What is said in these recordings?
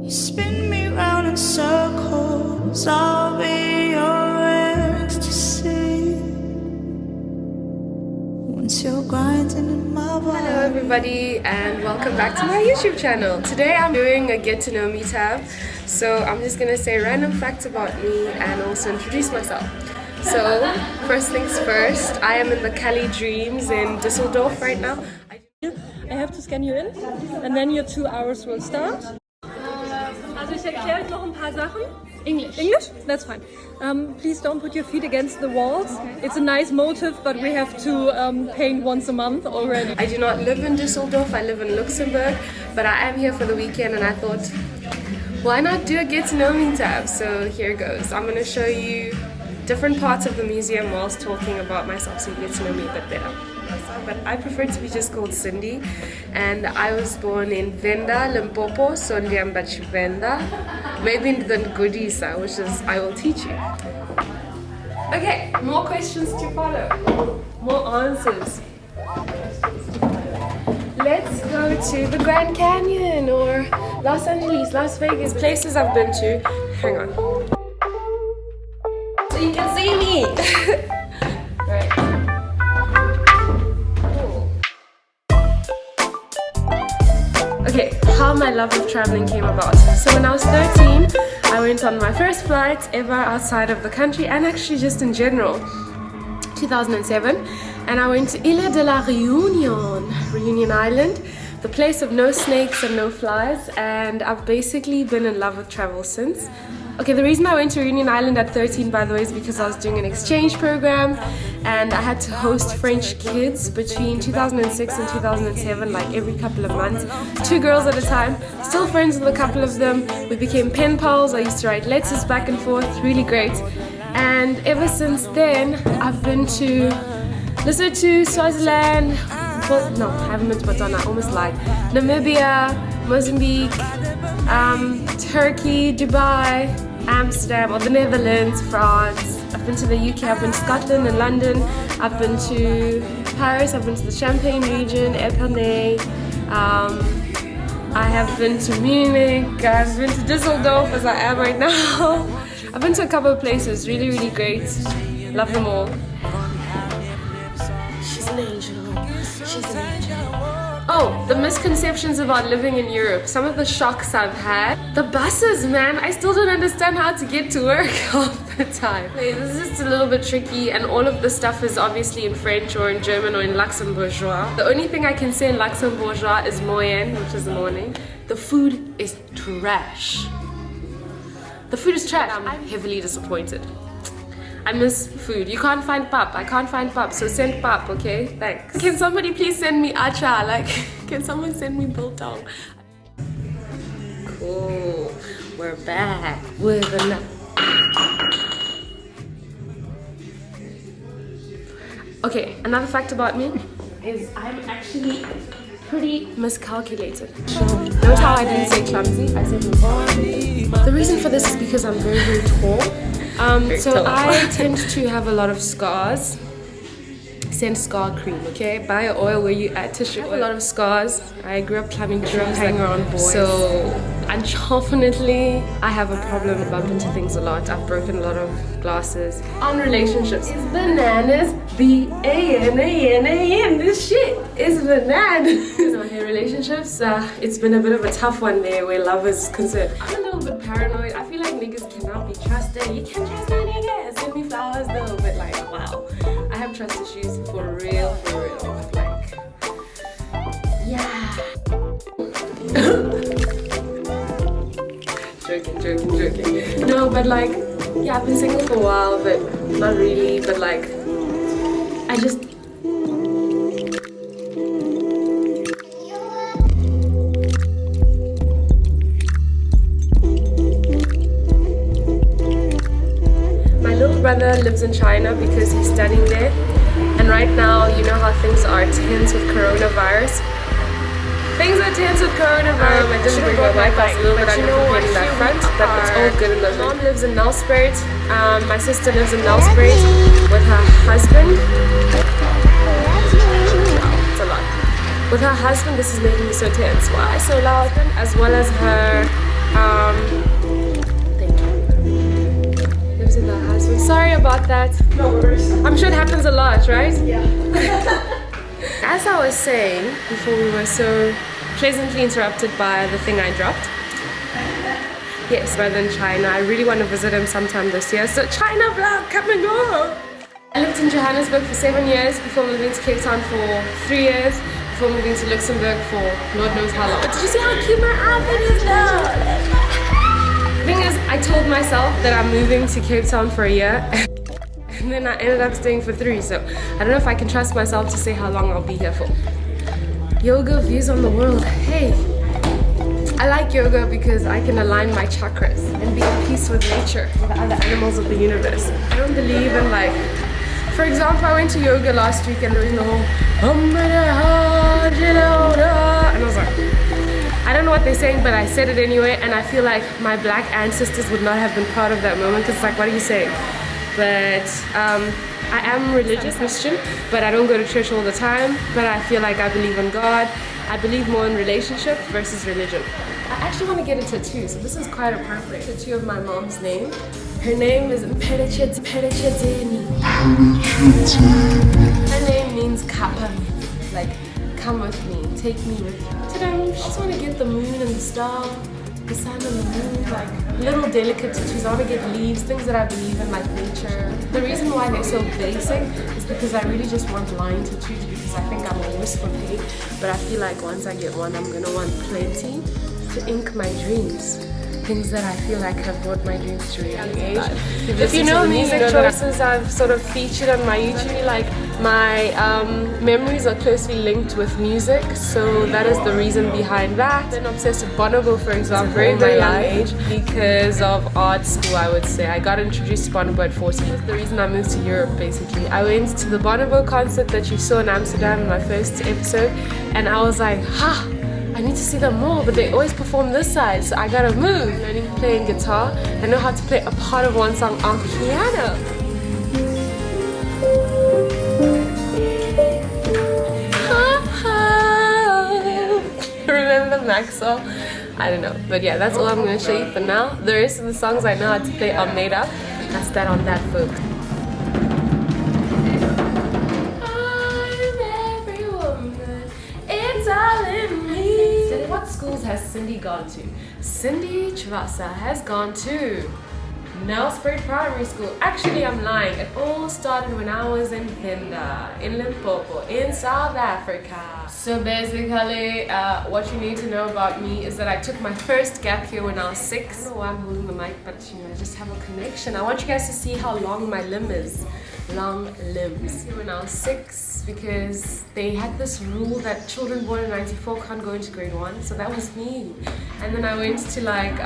You spin me round in circles, I'll be your ecstasy. Once you're grinding in my body. Hello everybody and welcome back to my YouTube channel. Today I'm doing a get to know me tab. So I'm just gonna say random facts about me and also introduce myself. So first things first, I am in the Cali Dreams in Düsseldorf right now. I have to scan you in and then your 2 hours will start. Also ich erkläre euch noch ein paar Sachen. English? That's fine. Please don't put your feet against the walls. It's a nice motive, but we have to paint once a month already. I do not live in Düsseldorf, I live in Luxembourg, but I am here for the weekend and I thought, why not do a get to know me tab? So here goes. I'm going to show you different parts of the museum whilst talking about myself so you get to know me a bit better. But I prefer to be just called Cindy, and I was born in Venda, Limpopo, Sondiambach Venda, maybe in the Godisa, which is I will teach you. Okay, more questions to follow, more answers. Let's go to the Grand Canyon or Los Angeles, Las Vegas, places I've been to. Hang on. So you can see me! Right. Okay, how my love of traveling came about. So when I was 13, I went on my first flight ever outside of the country and actually just in general, 2007, and I went to Isla de la Reunion, Reunion Island, the place of no snakes and no flies, and I've basically been in love with travel since. Okay, the reason I went to Reunion Island at 13, by the way, is because I was doing an exchange program and I had to host French kids between 2006 and 2007, like every couple of months. 2 girls at a time, still friends with a couple of them. We became pen pals, I used to write letters back and forth, really great. And ever since then, I've been to Lesotho, Swaziland, well, no, I haven't been to Botswana, I almost lied. Namibia, Mozambique, Turkey, Dubai, Amsterdam, or the Netherlands, France. I've been to the UK, I've been to Scotland and London. I've been to Paris, I've been to the Champagne region, Epernay. I have been to Munich, I've been to Düsseldorf as I am right now. I've been to a couple of places, really, really great. Love them all. She's an angel. She's an angel. Oh, the misconceptions about living in Europe. Some of the shocks I've had. The buses, man. I still don't understand how to get to work half the time. Okay, this is just a little bit tricky, and all of the stuff is obviously in French or in German or in Luxembourgeois. The only thing I can say in Luxembourgeois is moyen, which is the morning. The food is trash. The food is trash. I'm heavily disappointed. I miss food. You can't find pap. I can't find pap. So send pap, okay? Thanks. Can somebody please send me acha? Like, can someone send me biltong? Cool. We're back with another. Okay, another fact about me is I'm actually pretty miscalculated. Note how I didn't say clumsy. I said miscalculated. The reason for this is because I'm very, very tall. So I tend to have a lot of scars. Send scar cream, okay? Buy an oil where you add tissue oil. I have a lot of scars. I grew up climbing trees, hanging around boys. So unfortunately, I have a problem. I bump into things a lot. I've broken a lot of glasses. On relationships, it's bananas. B-A-N-A-N-A-N. This shit is bananas. So in relationships, it's been a bit of a tough one there where love is concerned. I'm a little bit paranoid. I feel like niggas cannot be trusted. You can't trust my niggas. Send me flowers though, but like, wow. I have trust issues for real. Like, yeah. joking. No, but like, yeah, I've been single for a while, but not really. But like, I just. My little brother lives in China because he's studying there, and right now, you know how things are tense with coronavirus. Things are tense with coronavirus. I didn't bring my mic, I was a little bit underprepared in that front, but it's all good in the hood. My mom lives in Nelspruit. My sister lives in Nelspruit with her husband. It's a lot. With her husband, this is making me so tense. Why so loud? As well as her Thank you. Lives in the house. So sorry about that. No worries. I'm sure it happens a lot, right? Yeah. As I was saying before, we were so pleasantly interrupted by the thing I dropped. Yes, brother in China. I really want to visit him sometime this year. So China vlog coming up. I lived in Johannesburg for 7 years before moving to Cape Town for 3 years, before moving to Luxembourg for Lord knows how long. But did you see how cute my outfit is now? The thing is, I told myself that I'm moving to Cape Town for a year. And then I ended up staying for 3, so I don't know if I can trust myself to say how long I'll be here for. Yoga views on the world. Hey, I like yoga because I can align my chakras and be at peace with nature, with the other animals of the universe. I don't believe in like, for example, I went to yoga last week and there was the whole and I was like, I don't know what they're saying, but I said it anyway, and I feel like my black ancestors would not have been part of that moment because it's like, what are you saying? But I am religious Christian, but I don't go to church all the time. But I feel like I believe in God. I believe more in relationship versus religion. I actually want to get a tattoo, so this is quite appropriate. Tattoo of my mom's name. Her name is Pericheteni. Her name means kappa, like come with me, take me with you. Ta-da! I just want to get the moon and the star, the sun and the moon, like little delicate tattoos. I want to get leaves, things that I believe in, like nature. The reason why they're so basic is because I really just want line tattoos because I think I'm always for paid. But I feel like once I get one, I'm gonna want plenty to ink my dreams. Things that I feel like have brought my dreams to reality. If you know music choices I've sort of featured on my YouTube, like my memories are closely linked with music, so that is the reason behind that. I've been obsessed with Bonobo, for example, very, very young age because of art school, I would say. I got introduced to Bonobo at 14. That's the reason I moved to Europe, basically. I went to the Bonobo concert that you saw in Amsterdam in my first episode, and I was like, ha! I need to see them more, but they always perform this side, so I gotta move. Learning playing guitar, I know how to play a part of one song on piano. Remember Maxwell? I don't know, but yeah, that's all I'm gonna show you for now. The rest of the songs I know how to play are made up. That's that on that, folks. What schools has Cindy gone to? Cindy Chivasa has gone to Nelspruit Primary School. Actually, I'm lying. It all started when I was in Venda, in Limpopo, in South Africa. So basically, what you need to know about me is that I took my first gap year when I was 6. I don't know why I'm holding the mic, but you know, I just have a connection. I want you guys to see how long my limb is. Long limbs. When I was 6, because they had this rule that children born in 94 can't go into grade 1, so that was me. And then I went to like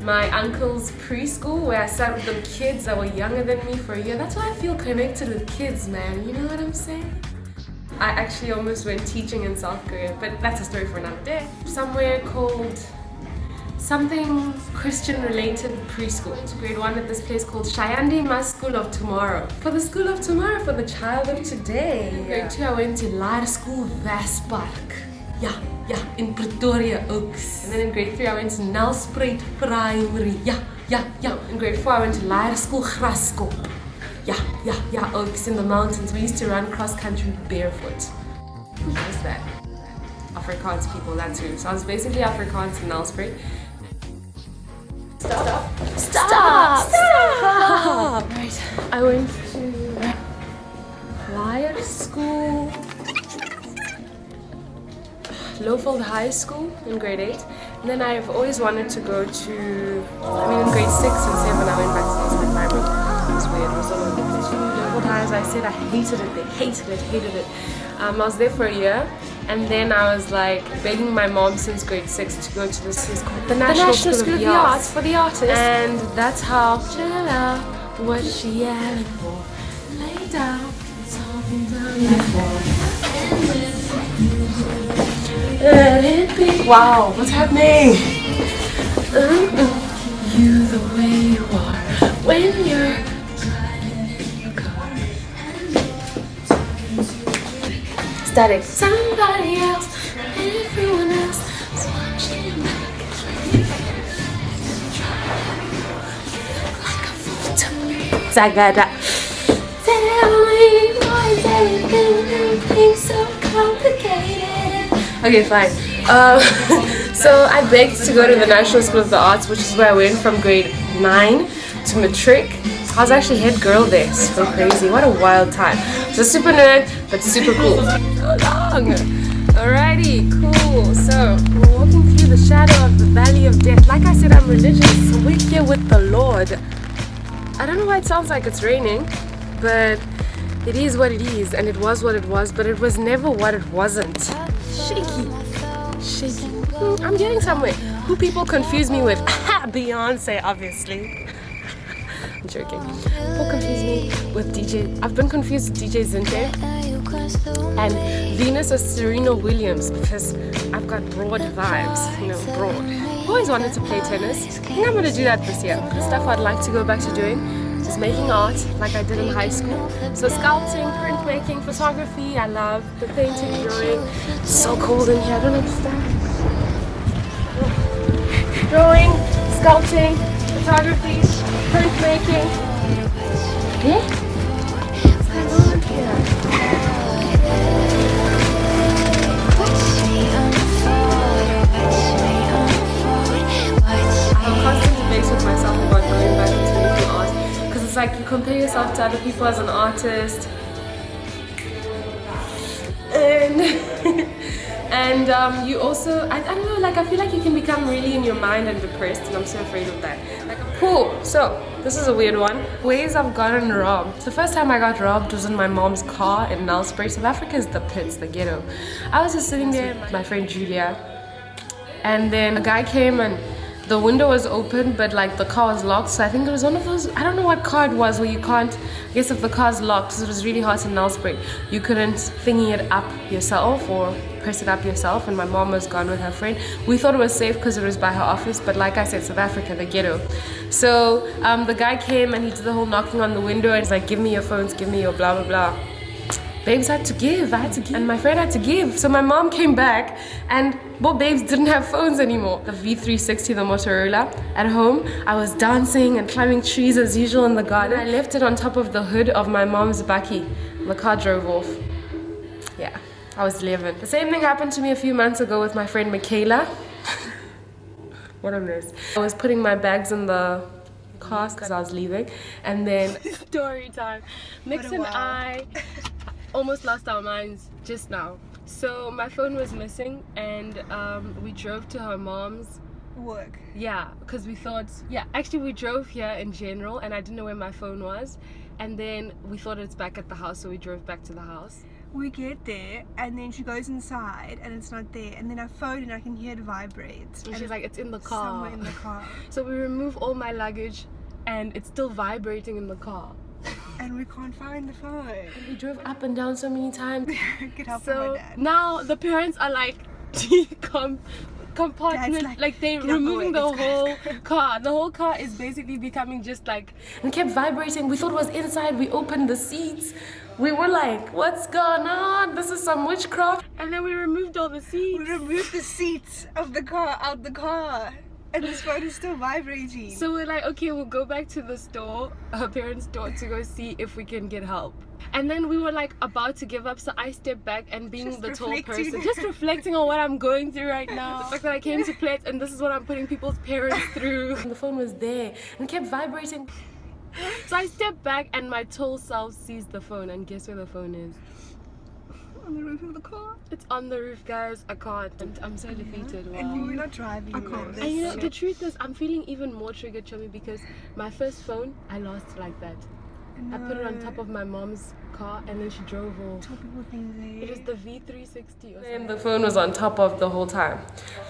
my uncle's preschool where I sat with the kids that were younger than me for a year. That's why I feel connected with kids, man. You know what I'm saying? I actually almost went teaching in South Korea, but that's a story for another day. Somewhere called something Christian related preschool. To grade 1 at this place called Shayandima School of Tomorrow. For the school of tomorrow, for the child of today. In grade 2 I went to Laer School Westpark. Yeah, in Pretoria Oaks. And then in grade 3 I went to Nelspruit Primary. Yeah. In grade 4 I went to Laer School Graskop. Yeah, Oaks in the mountains. We used to run cross country barefoot. What's that? Afrikaans people, that's who. So I was basically Afrikaans in Nelspruit. Stop! Right. I went to Laer School, Lowfield High School in grade 8. And then I've always wanted to go to, in grade 6 and 7 I went back to Nelspruit Primary. It was weird, it was all over the place. Lowfield High, as I said, I hated it. They hated it. I was there for a year. And then I was like begging my mom since grade 6 to go to this place called the National School of the Arts for the artists. And that's how chill out, what she yelling for? Lay down, it's all been done before. Let it be. Wow, what's happening? You the way you are when you're driving in your car. Static. Somebody else, everyone else is watching. sagada. Tell me why is everything so complicated? Okay, fine. So I begged to go to the National School of the Arts, which is where I went from grade 9 to matric. I was actually head girl there. So crazy. What a wild time. So super nerd, but super cool. So long. Alrighty, cool. So we're walking through the shadow of the valley of death. Like I said, I'm religious, so we're here with the Lord. I don't know why it sounds like it's raining, but it is what it is, and it was what it was, but it was never what it wasn't. Shaky. I'm getting somewhere. Who people confuse me with? Beyonce, obviously. I'm joking. People confuse me with DJ. I've been confused with DJ Zinte and Venus or Serena Williams because I've got broad vibes, you know, broad. I've always wanted to play tennis. I think I'm going to do that this year. The stuff I'd like to go back to doing is making art like I did in high school. So sculpting, printmaking, photography, I love the painting, drawing. It's so cold in here, I don't understand. Drawing, sculpting, photography, printmaking. Yeah? What's going on here? I'm constantly faced with myself about going back into making art because it's like you compare yourself to other people as an artist and you also I don't know, like I feel like you can become really in your mind and depressed, and I'm so afraid of that. Like, cool. So this is a weird one. Ways I've gotten robbed. The first time I got robbed was in my mom's car in Nelspruit. South Africa is the pits, the ghetto. I was just sitting there with my friend Julia, and then a guy came and the window was open, but like the car was locked. So I think it was one of those, I don't know what car it was, where you can't, I guess if the car's locked, because it was really hot in Nelspruit, you couldn't thingy it up yourself or press it up yourself. And my mom was gone with her friend. We thought it was safe because it was by her office, but like I said, South Africa, the ghetto. So the guy came and he did the whole knocking on the window and he's like, give me your phones, give me your blah blah blah. Babes had to give, and my friend had to give. So my mom came back and babes didn't have phones anymore. The V360, the Motorola, at home, I was dancing and climbing trees as usual in the garden. I left it on top of the hood of my mom's bakkie. The car drove off. Yeah, I was 11. The same thing happened to me a few months ago with my friend Michaela. What a mess. I was putting my bags in the car because I was leaving, and then story time. Mix and I almost lost our minds just now. So my phone was missing, and we drove to her mom's Work. Yeah, because we thought, yeah, actually we drove here in general and I didn't know where my phone was, and then we thought it's back at the house, so we drove back to the house. We get there and then she goes inside and it's not there, and then I phone and I can hear it vibrate. And she's like, it's in the car. Somewhere in the car. So we remove all my luggage and it's still vibrating in the car. And we can't find the phone. We drove up and down so many times. Get help from my dad. Now the parents are like compartment, like they're removing the whole car. The whole car is basically becoming just like, and kept vibrating. We thought it was inside. We opened the seats. We were like, what's going on? This is some witchcraft. And then we removed all the seats. We removed the seats of the car out the car. And this phone is still vibrating. So we're like, okay, we'll go back to the store, her parents' store, to go see if we can get help. And then we were like about to give up, so I stepped back, and being just the tall person, just reflecting on what I'm going through right now. The fact that I came to play it, and this is what I'm putting people's parents through. And the phone was there and kept vibrating. So I stepped back and my tall self sees the phone, and guess where the phone is? On the roof of the car. It's on the roof, guys. I can't. I'm so defeated. Wow. And we're not driving. I can't. And you know, the truth is, I'm feeling even more triggered, Chomi, because my first phone, I lost like that. No. I put it on top of my mom's car and then she drove off. Tell people things, eh? It was the V360 or something. And the phone was on top of the whole time.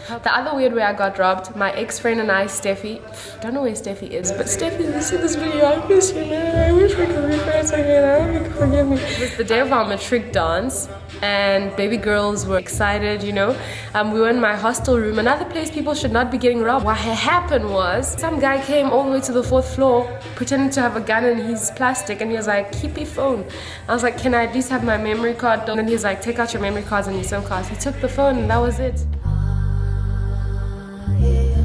The other weird way I got robbed, my ex-friend and I, Steffi, don't know where Steffi is, but Steffi, you see this video, I miss you, man. I wish we could be friends again. I hope you can forgive me. It was the day of our matric dance, and baby girls were excited, you know. We were in my hostel room, another place people should not be getting robbed. What happened was, some guy came all the way to the 4th floor, pretending to have a gun in his plastic, and he was like, keep your phone. I was like, can I at least have my memory card? And then he was like, take out your memory cards and your SIM cards. He took the phone and that was it. Yeah.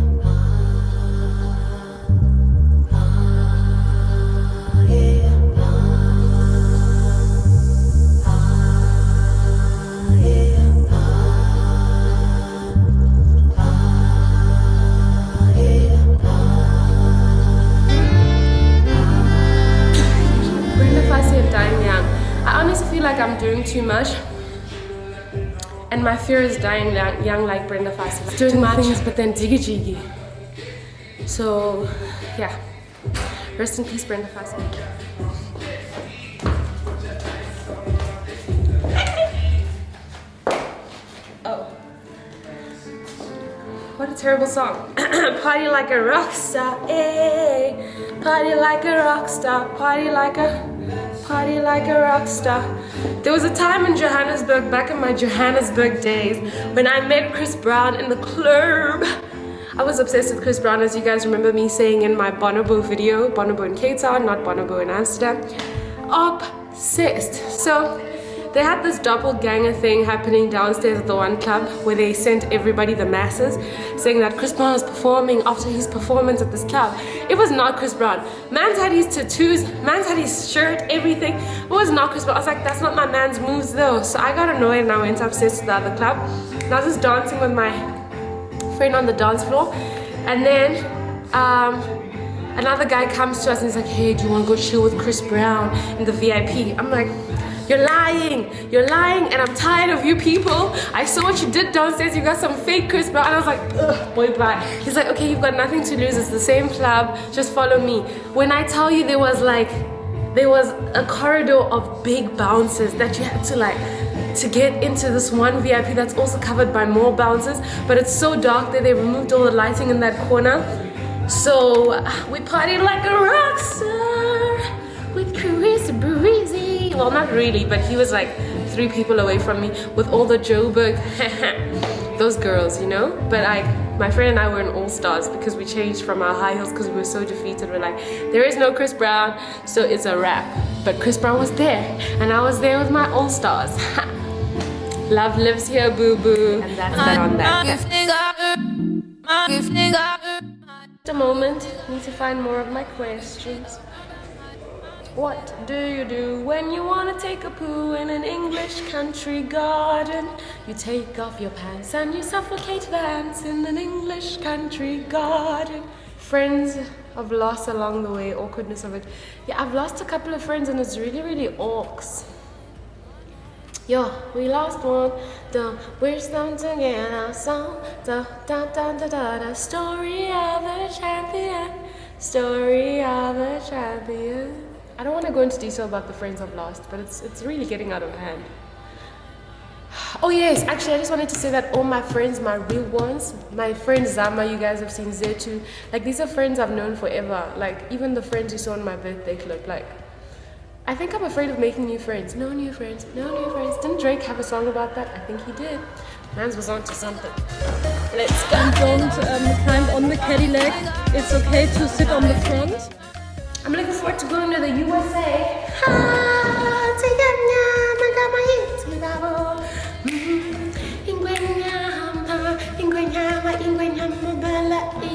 doing too much. And my fear is dying young like Brenda Fassie. Doing things but then jiggy. So yeah, rest in peace Brenda Fassie. Oh, what a terrible song. Party like a rock star, eh? Party like a rock star, party like a rock star. There was a time in Johannesburg, back in my Johannesburg days, when I met Chris Brown in the club. I was obsessed with Chris Brown, as you guys remember me saying in my Bonobo video. Bonobo in Cape Town, not Bonobo in Amsterdam. Obsessed. So they had this doppelganger thing happening downstairs at the one club where they sent everybody, the masses, saying that Chris Brown was performing after his performance at this club. It was not Chris Brown. Man's had his tattoos, man's had his shirt, everything. It was not Chris Brown. I was like, that's not my man's moves though. So I got annoyed and I went upstairs to the other club. And I was just dancing with my friend on the dance floor. And then another guy comes to us and he's like, hey, do you want to go chill with Chris Brown in the VIP? I'm like, you're lying, and I'm tired of you people. I saw what you did downstairs, you got some fake Chris Brown. And I was like, ugh, boy, bye. He's like, okay, you've got nothing to lose, it's the same club, just follow me. When I tell you there was a corridor of big bouncers that you had to get into this one VIP that's also covered by more bouncers, but it's so dark that they removed all the lighting in that corner. So we partied like a rock star with Chris Breezy. Well, not really, but he was like 3 people away from me with all the Joburg, those girls, you know? But my friend and I were in All Stars because we changed from our high heels because we were so defeated. We're like, there is no Chris Brown, so it's a wrap. But Chris Brown was there, and I was there with my All Stars. Love lives here, boo-boo. And that's that on that. Just a moment, need to find more of my questions. What do you do when you want to take a poo in an English country garden? You take off your pants and you suffocate the ants in an English country garden. Friends I've lost along the way, awkwardness of it. Yeah, I've lost a couple of friends and it's really, really awks. Yo, we lost one, we're still together, so the story of a champion, story of a champion. I don't want to go into detail about the friends I've lost, but it's really getting out of hand. Oh yes, actually I just wanted to say that all my friends, my real ones, my friend Zama, you guys have seen Zetu, like these are friends I've known forever. Like even the friends you saw on my birthday clip, like I think I'm afraid of making new friends. No new friends, no new friends. Didn't Drake have a song about that? I think he did. Mans was onto something. Let's go. And don't climb on the Cadillac. It's okay to sit on the front. I'm looking forward to going to the USA.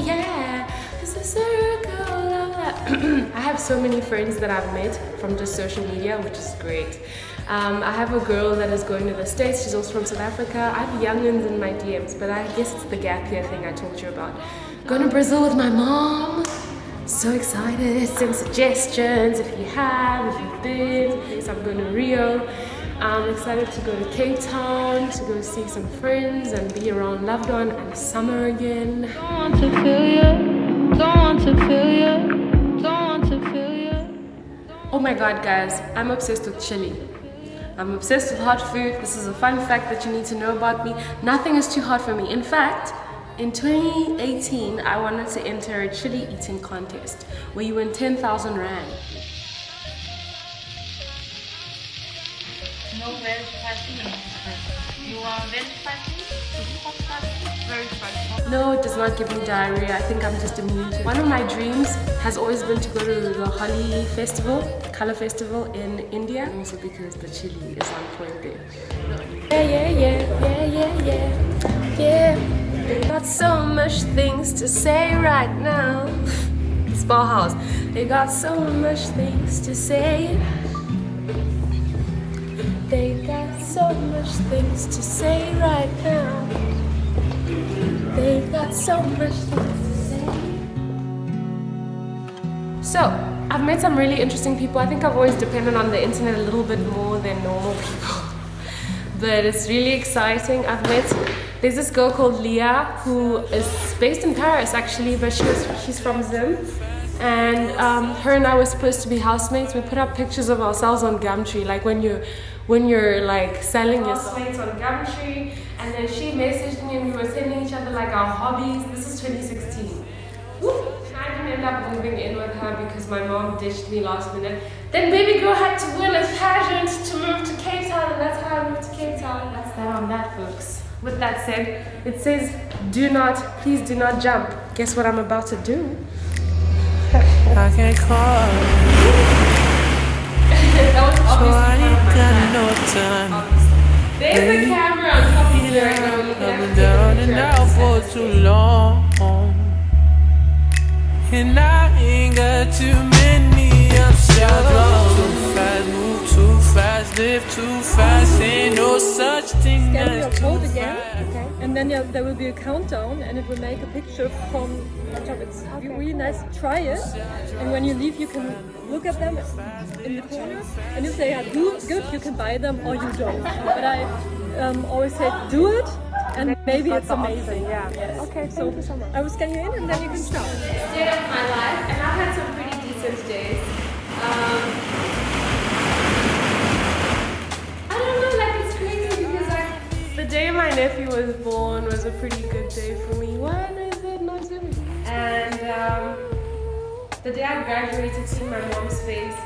Yeah, it's a circle of life. I have so many friends that I've met from just social media, which is great. I have a girl that is going to the States. She's also from South Africa. I have youngins in my DMs, but I guess it's the gap year thing I told you about. Going to Brazil with my mom. So excited. Send suggestions if you've been. Yes, I'm going to Rio. I'm excited to go to Cape Town, to go see some friends and be around loved one and summer again. Don't want to feel you, don't want to feel you, don't want to feel you. Oh my god guys, I'm obsessed with chili. I'm obsessed with hot food. This is a fun fact that you need to know about me. Nothing is too hot for me. In fact, in 2018, I wanted to enter a chili eating contest where you win 10,000 rand. No very spicy. You are very spicy? Hot spicy? Very spicy. No, it does not give me diarrhea. I think I'm just immune to it. One of my dreams has always been to go to the Holi festival, color festival in India. Also because the chili is on point there. Yeah. Got so much things to say right now. Spa house. They got so much things to say. They got so much things to say right now. They got so much things to say. So, I've met some really interesting people. I think I've always depended on the internet a little bit more than normal people. but it's really exciting. There's this girl called Leah who is based in Paris actually, but she's from Zim. And her and I were supposed to be housemates. We put up pictures of ourselves on Gumtree, like when you're like selling your housemates on Gumtree. And then she messaged me and we were sending each other like our hobbies. This is 2016. Woo! I didn't end up moving in with her because my mom ditched me last minute. Then baby girl had to win a pageant to move to Cape Town, and that's how I moved to Cape Town. That's that on that, folks. With that said, it says, please do not jump. Guess what I'm about to do? I can't call That was so I obviously ain't got part no of my time. plan. Obviously. There's a camera on top of you right now. You can I've been actually down take a and picture out of for this. too long, and I ain't got too many options. Too fast, move too fast, live too fast. Ain't no such thing Scan your as code too again, fast. and then there will be a countdown, and it will make a picture from on top. It's really nice. Try it, and when you leave, you can look at them in the corner, and if they are good, you can buy them or you don't. But I always say do it, and maybe it's amazing. Yeah. Yes. Okay, So thank you so much. I will scan you in, and then you can start. Day of my life, and I've had some pretty decent days. I don't know, like it's crazy because like the day my nephew was born was a pretty good day for me. Why is it not doing? And the day I graduated, seeing my mom's face.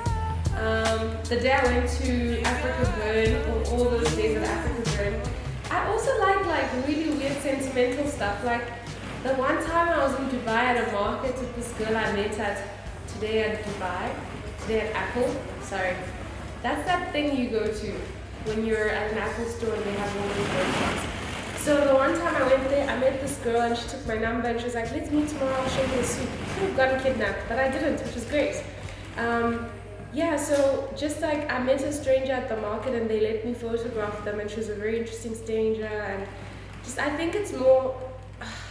The day I went to Africa Burn, or all those days at Africa Burn. I also like really weird sentimental stuff. Like the one time I was in Dubai at a market with this girl I met today at Apple. Sorry. That's that thing you go to when you're at an Apple store and they have all those workshops. So the one time I went there, I met this girl and she took my number and she was like, let's meet tomorrow, I'll show you the soup. I could have gotten kidnapped, but I didn't, which is great. Yeah, so just like I met a stranger at the market and they let me photograph them, and she was a very interesting stranger, and just I think it's more,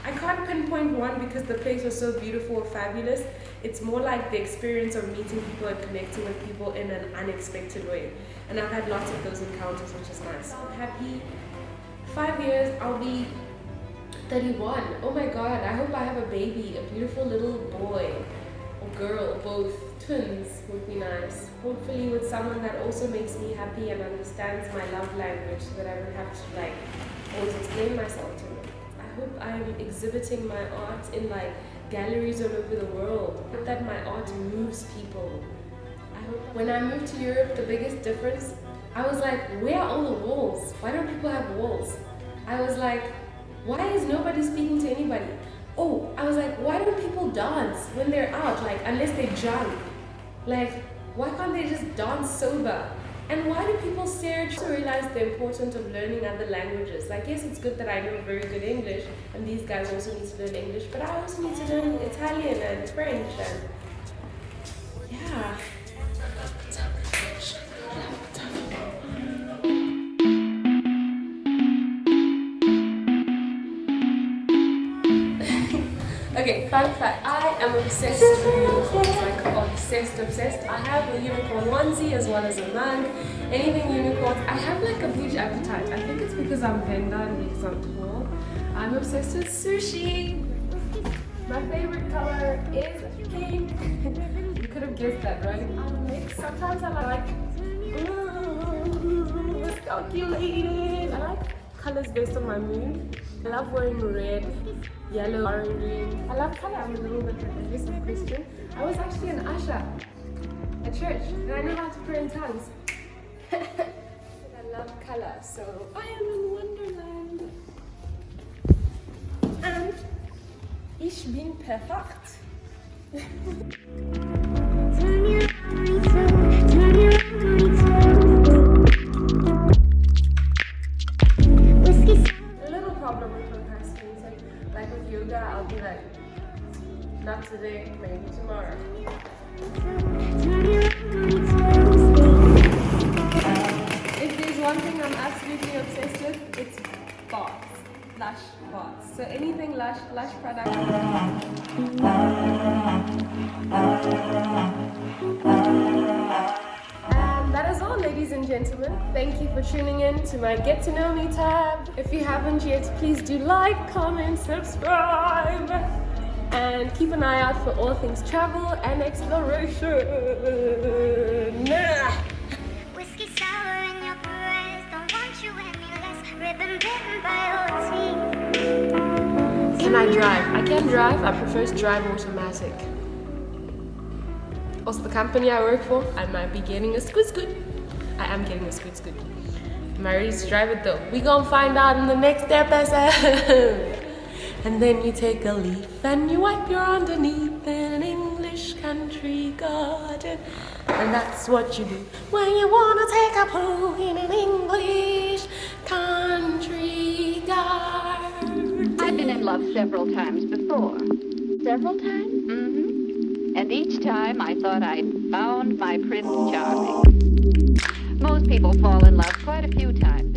I can't pinpoint one because the place was so beautiful or fabulous. It's more like the experience of meeting people and connecting with people in an unexpected way. And I've had lots of those encounters, which is nice. I'm happy. 5 years, I'll be 31. Oh my God, I hope I have a baby, a beautiful little boy or girl, both. Twins would be nice. Hopefully with someone that also makes me happy and understands my love language so that I don't have to like always explain myself to them. I hope I'm exhibiting my art in like galleries all over the world. I hope that my art moves people. I hope when I moved to Europe, the biggest difference, I was like, where are all the walls? Why don't people have walls? I was like, why is nobody speaking to anybody? Oh, I was like, why don't people dance when they're out, like unless they're drunk? Like, why can't they just dance sober? And why do people stare at you? To realize the importance of learning other languages. Like, yes, it's good that I know very good English, and these guys also need to learn English, but I also need to learn Italian and French, and yeah. Okay, fun fact, I am obsessed with unicorns, like obsessed. I have a unicorn onesie as well as a mug, anything unicorns. I have like a huge appetite. I think it's because I'm Venda and because I'm tall. I'm obsessed with sushi. My favorite color is pink. You could have guessed that, right? I'm mixed. Sometimes I like calculated. I like colors based on my mood. I love wearing red, yellow, orange. I love color. I'm a little bit religious and Christian. I was actually an usher at church, and I know how to pray in tongues. I love color, so I am in Wonderland. And ich bin perfekt. Problem with procrastinating. Like with yoga, I'll be like, not today, maybe tomorrow. If there's one thing I'm absolutely obsessed with, it's bots, lush bots. So anything lush products. And that is all, ladies and gentlemen. Thank you for tuning in to my Get to Know Me tab. If you haven't yet, please do like, comment, subscribe, and keep an eye out for all things travel and exploration. Whiskey sour in your breath, don't want you any less. Ribbon bitten by your teeth. Can I drive? I can drive. I prefer to drive automatic. Also, the company I work for, I might be getting a scoot. I am getting a scoot. Am I ready to drive it though? We gonna find out in the next episode. And then you take a leaf and you wipe your underneath in an English country garden. And that's what you do when you wanna take a poo in an English country garden. I've been in love several times before. Several times? Mm-hmm. And each time I thought I'd found my Prince Charming. Most people fall in love quite a few times.